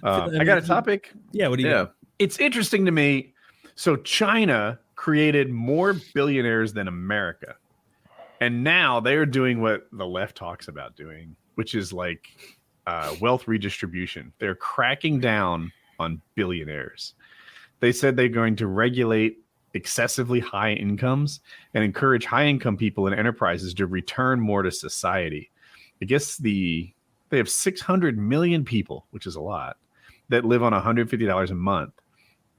I got a topic. Yeah, what do you got? It's interesting to me. So China created more billionaires than America. And now they're doing what the left talks about doing, which is like wealth redistribution. They're cracking down on billionaires. They said they're going to regulate excessively high incomes and encourage high income people and enterprises to return more to society. I guess they have 600 million people, which is a lot, that live on $150 a month.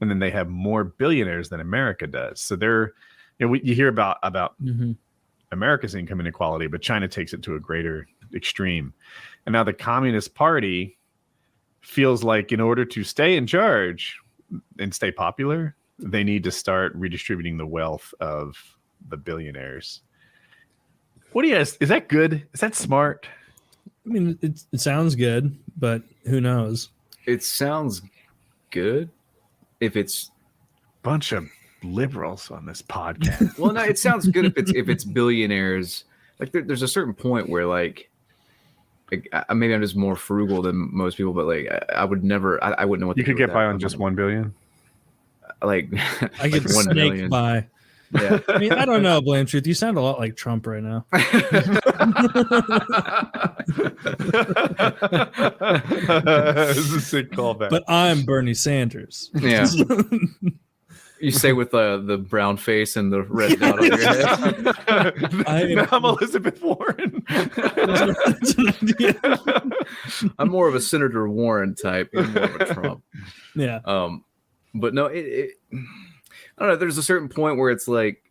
And then they have more billionaires than America does. So you hear about America's income inequality, but China takes it to a greater extreme. And now the Communist Party feels like in order to stay in charge and stay popular, they need to start redistributing the wealth of the billionaires. What do you guys, is that good? Is that smart? I mean, it sounds good, but who knows? It sounds good if it's bunch of liberals on this podcast. Well, no, it sounds good if it's billionaires. Like there's a certain point where like maybe I'm just more frugal than most people, but like I would never, I wouldn't know what you could get by on just 1 billion. Like I could like 1 snake million. by. Yeah. I mean, I don't know, Blame Truth. You sound a lot like Trump right now. This is a sick callback. But I'm Bernie Sanders. Yeah. You say with the brown face and the red dot on your head. I'm Elizabeth Warren. I'm more of a Senator Warren type. You're more of a Trump. Yeah. But no, I don't know. There's a certain point where it's like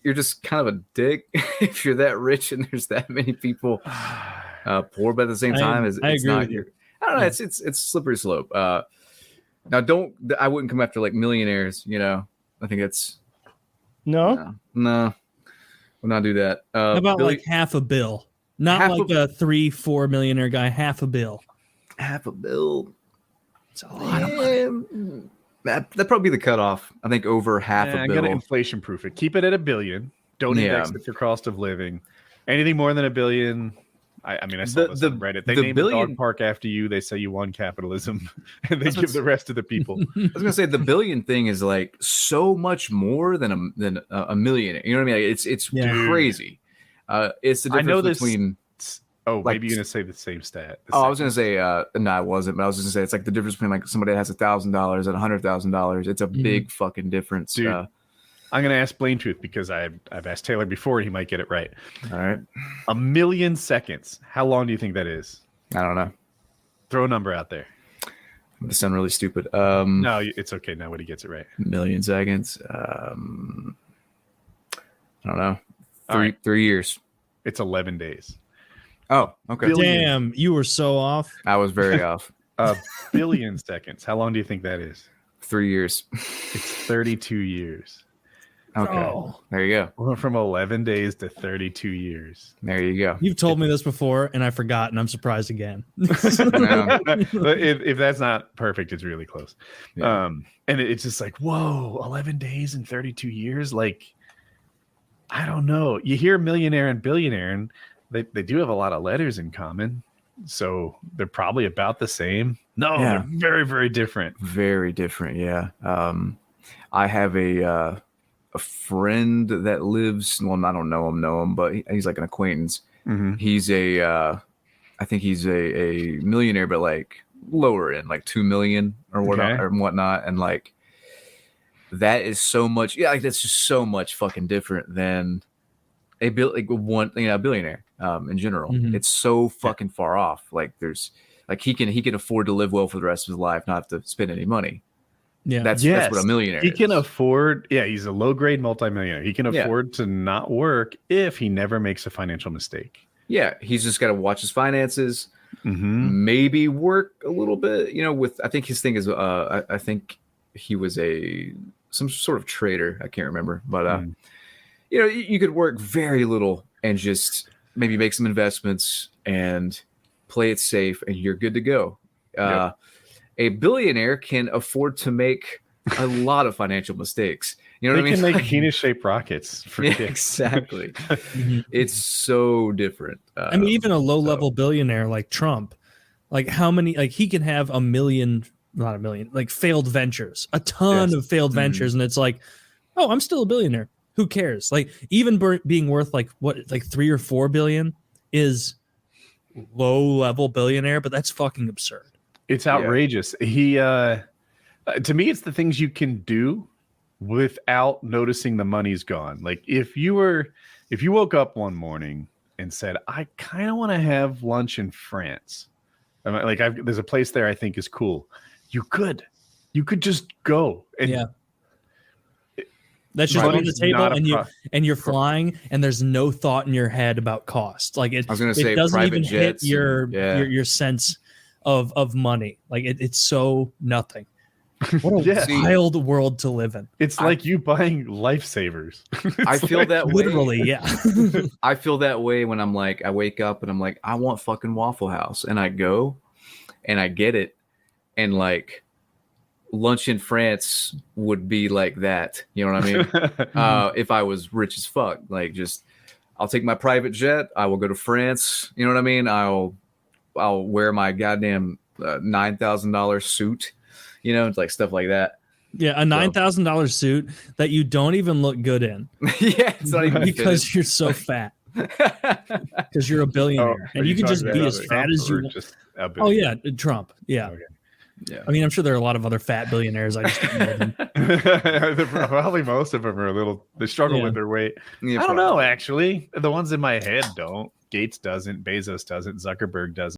you're just kind of a dick if you're that rich and there's that many people poor, but at the same time, I it's agree not. with you. I don't know. It's a slippery slope. Now, I wouldn't come after like millionaires. You know, I think it's no, we'll not do that. How about like half a bill? Not half like a 3-4 millionaire guy. Half a bill. Half a bill. It's a lot of money. That'd probably be the cutoff. I think over half a bill. I'm gonna inflation proof it. Keep it at $1 billion. Don't index it for cost of living. Anything more than $1 billion. I mean, I saw this on Reddit. They named a dog park after you. They say you won capitalism, and they give the rest to the people. I was gonna say the billion thing is like so much more than a million. You know what I mean? It's crazy. It's the difference between. Oh, like, maybe you're gonna say the same stat. I was gonna say no, I wasn't. But I was just gonna say it's like the difference between like somebody that has $1,000 and $100,000. It's a big fucking difference. Dude, I'm gonna ask Blame Truth because I've asked Taylor before and he might get it right. All right, 1 million seconds. How long do you think that is? I don't know. Throw a number out there. I'm gonna sound really stupid. No, it's okay. Now when he gets it right. 1 million seconds. I don't know. 3 years. It's 11 days. Oh, okay. Damn, you were so off. I was very off. 1 billion seconds. How long do you think that is? 3 years. It's 32 years. Okay. Oh. There you go. We went from 11 days to 32 years. There you go. You've told me this before, and I forgot, and I'm surprised again. If that's not perfect, it's really close. Yeah. And it's just like, whoa, 11 days and 32 years? Like, I don't know. You hear millionaire and billionaire, and they do have a lot of letters in common. So they're probably about the same. No, they're very, very different. Very different, yeah. I have a friend that lives, well, I don't know him, but he's like an acquaintance. Mm-hmm. He's I think he's a millionaire, but like lower end, like 2 million or whatnot. And like, that is so much, like that's just so much fucking different than a billionaire in general. Mm-hmm. It's so fucking far off. Like there's like he can afford to live well for the rest of his life, not have to spend any money. Yeah, that's what a millionaire he is. Can afford. Yeah, he's a low grade multimillionaire. He can afford to not work if he never makes a financial mistake. Yeah, he's just got to watch his finances, maybe work a little bit. You know, with I think his thing is I think he was some sort of trader. I can't remember, but you know, you could work very little and just maybe make some investments and play it safe, and you're good to go. A billionaire can afford to make a lot of financial mistakes. You know what I mean? They can make penis-shaped rockets for kicks. Exactly. It's so different. I mean, even a low-level billionaire like Trump, Like how many? Like he can have a million, not a million, like failed ventures, a ton of failed ventures, and it's like, oh, I'm still a billionaire. Who cares? Like even being worth like 3 or 4 billion is low level billionaire, but that's fucking absurd. It's outrageous. He to me, it's the things you can do without noticing the money's gone. Like if you woke up one morning and said, I kind of want to have lunch in France. Like there's a place there I think is cool. You could just go. And that's just on the table, and you're flying, and there's no thought in your head about cost. Like it doesn't even hit your sense of money. Like it's so nothing. What a wild world to live in. It's like you buying lifesavers. I feel that way. Literally, yeah. I feel that way when I'm like, I wake up and I'm like, I want fucking Waffle House. And I go and I get it. And like lunch in France would be like that. You know what I mean? If I was rich as fuck, like I'll take my private jet. I will go to France. You know what I mean? I'll wear my goddamn $9,000 suit. You know, it's like stuff like that. Yeah, a $9,000 suit that you don't even look good in. It's not even because fitted. you're so fat. Because you're a billionaire, and you can just be as fat as you want. Oh yeah, Trump. Yeah. Okay. Yeah. I mean, I'm sure there are a lot of other fat billionaires. I just don't know them. Probably most of them are they struggle with their weight. Yeah, I don't know, actually. The ones in my head don't. Gates doesn't. Bezos doesn't. Zuckerberg doesn't.